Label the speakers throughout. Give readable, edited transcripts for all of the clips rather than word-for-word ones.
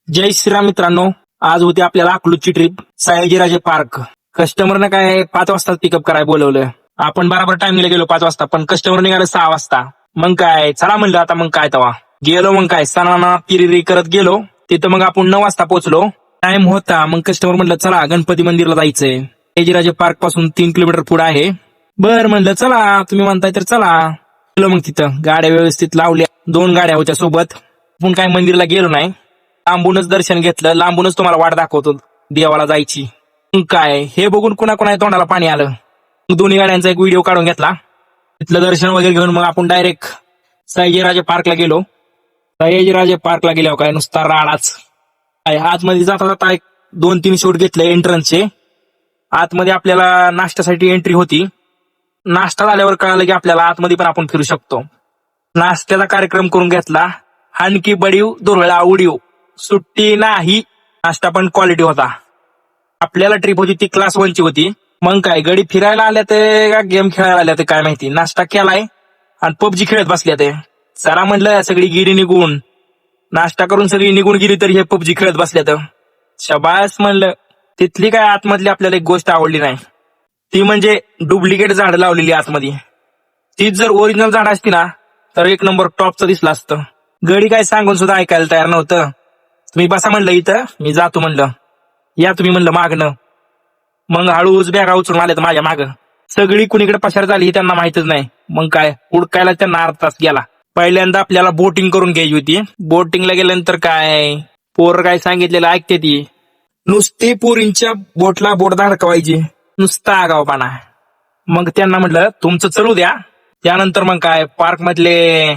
Speaker 1: जय श्रीराम मित्रांनो. आज होती आपल्याला अकलूजची ट्रिप सयाजीराजे पार्क. कस्टमरनं काय 5 वाजता पिकअप करायला बोलवलं. आपण बरोबर टायमिंगला गेलो 5 वाजता, पण कस्टमर निघालं 6 वाजता. मग काय चला म्हणलं आता मग काय तवा गेलो. मग काय सणाना पिरिरी करत गेलो. तिथं मग आपण 9 वाजता पोहोचलो. टाइम होता. मग कस्टमर म्हणलं चला गणपती मंदिरला जायचंय. सयाजीराजे पार्क पासून 3 किलोमीटर पुढे आहे. बर म्हणलं चला, तुम्ही म्हणताय तर चला. गेलो मग तिथं गाड्या व्यवस्थित लावल्या. 2 गाड्या होत्या सोबत. आपण काय मंदिरला गेलो नाही, लांबूनच दर्शन घेतलं. लांबूनच तुम्हाला वाट दाखवतो देवाला जायची. काय हे बघून कुणा तोंडाला पाणी आलं. दोन्ही गाड्यांचा एक व्हिडिओ काढून घेतला. तिथलं दर्शन वगैरे घेऊन मग आपण डायरेक्ट सयाजीराजे पार्कला गेलो. सयाजीराजे पार्कला गेल्यावर काय नुसता राडाच. आतमध्ये जाता जाता एक 2-3 शूट घेतले एंट्रन्सचे. आतमध्ये आपल्याला नाश्त्यासाठी एंट्री होती. नाश्ता झाल्यावर कळालं की आपल्याला आतमध्ये पण आपण फिरू शकतो. नाश्त्याचा कार्यक्रम करून घेतला. हानकी बडीव दुरळा उडीव सुट्टी नाही. नाश्ता पण क्वालिटी होता. आपल्याला ट्रिप होती ती क्लास 1 ची होती. मग काय गडी फिरायला आल्या ते का गेम खेळायला आल्या ते काय माहिती. नाश्ता केलाय आणि पबजी खेळत बसल्या ते. चला म्हणलं सगळी गिरी निघून, नाश्ता करून सगळी निघून गेली तरी हे पबजी खेळत बसल्यात. शबास म्हणलं. तिथली काय आतमधली आपल्याला एक गोष्ट आवडली नाही, ती म्हणजे डुप्लिकेट झाड लावलेली आतमध्ये. तीच जर ओरिजिनल झाड असती ना तर एक नंबर टॉपचं दिसलं असतं. गडी काय सांगून सुद्धा ऐकायला तयार नव्हतं. तुम्ही बसा म्हणलं इथं, मी जातो म्हणलं. या तुम्ही म्हणलं मागणं. मग हळूच बॅगा उचलून आले तर माझ्या मागं. सगळी कुणीकडे पसार झाली त्यांना माहितच नाही. मग काय उडकायला त्यांना अर्धा तास गेला. पहिल्यांदा आपल्याला बोटिंग करून घ्यायची होती. बोटिंगला गेल्यानंतर काय पोर काय सांगितलेलं ऐकते ती. नुसती पोरींच्या बोटला बोट धडकवायची, नुसता आगावपणा. मग त्यांना म्हटलं तुमचं चलू द्या. त्यानंतर मग काय पार्क मधले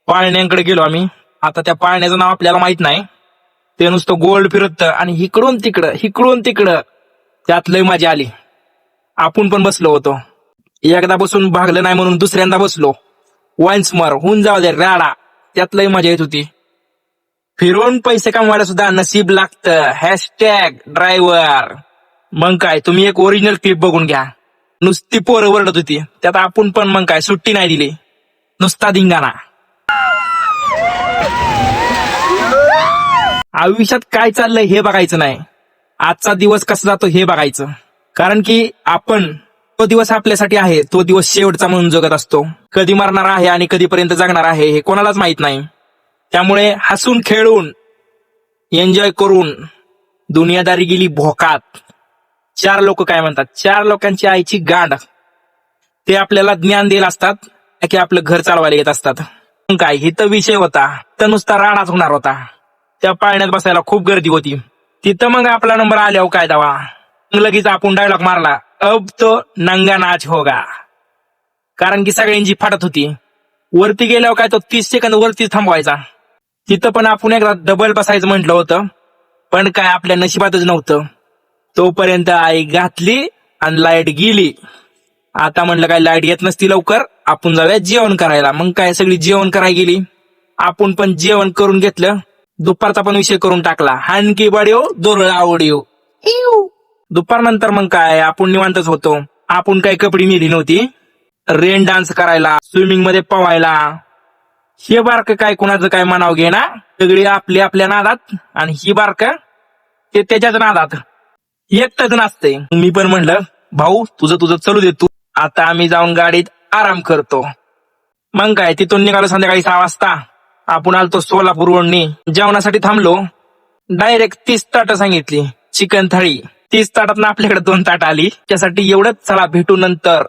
Speaker 1: पाळण्यांकडे गेलो आम्ही. आता त्या पाळण्याचं नाव आपल्याला माहित नाही. ते नुसतं गोल फिरत आणि इकडून तिकडं त्यात लय मजा आली. आपण पण बसलो होतो. एकदा बसून भागलं नाही म्हणून दुसऱ्यांदा बसलो. वन्स मोर होऊन जाऊ दे राडा. त्यात लय मजा येत होती. फिरून पैसे कमवायला सुद्धा नशीब लागतं. Hashtag driver. मग काय तुम्ही एक ओरिजिनल क्लिप बघून घ्या. नुसती पोरं वरडत होती. त्यात आपण पण मग काय सुट्टी नाही दिली, नुसता धिंगाणा. आयुष्यात काय चाललंय हे बघायचं नाही, आजचा दिवस कसा जातो हे बघायचं. कारण की आपण तो दिवस आपल्यासाठी आहे, तो दिवस शेवटचा म्हणून जगत असतो. कधी मरणार आहे आणि कधीपर्यंत जगणार आहे हे कोणालाच माहित नाही. त्यामुळे हसून खेळून एन्जॉय करून दुनियादारी गेली भोकात. 4 लोक काय म्हणतात, 4 लोकांची आईची गांड. ते आपल्याला ज्ञान देत असतात की आपलं घर चालवायला येत असतात. मग काय हिथं विषय होता तर नुसता राडाच होणार होता. त्या पाळण्यात बसायला खूप गर्दी होती. तिथं मग आपला नंबर आल्यावर काय दावा, लगेच आपण डायलॉग मारला, अब तो नंगा नाच होगा. कारण की सगळ्यांची फाटत होती. वरती गेल्यावर काय तो 30 सेकंद वरती थांबवायचा. तिथं पण आपण एकदा डबल बसायचं म्हटलं होतं, पण काय आपल्या नशिबातच नव्हतं. तोपर्यंत आई घातली आणि लाईट गेली. आता म्हणलं काय लाईट येत नसती लवकर, आपण जाऊया जेवण करायला. मग काय सगळी जेवण करायला गेली. आपण पण जेवण करून घेतलं. दुपारचा पण विषय करून टाकला. हानकी बडीव दुरळा उडीव. दुपारनंतर मग काय आपण निवांतच होतो. आपण काय कपडे नेली नव्हती. रेन डान्स करायला, स्विमिंग मध्ये पवायला. हे बारक काय कुणाचं काय म्हणावं घे ना, सगळी आपल्या नादात आणि ही बारक ते त्याच्याच नादात एकटच नाचते. मी पण म्हणलं भाऊ तुझं चलू दे तू, आता आम्ही जाऊन गाडीत आराम करतो. मग काय तिथून निघालो संध्याकाळी 6 वाजता. आपण आलतो सोलापूर वरणी. जेवणासाठी थांबलो. डायरेक्ट 30 ताटं सांगितली चिकन थाळी. 30 ताटात आपल्याकडे 2 ताट आली. त्यासाठी एवढंच. चला भेटू नंतर.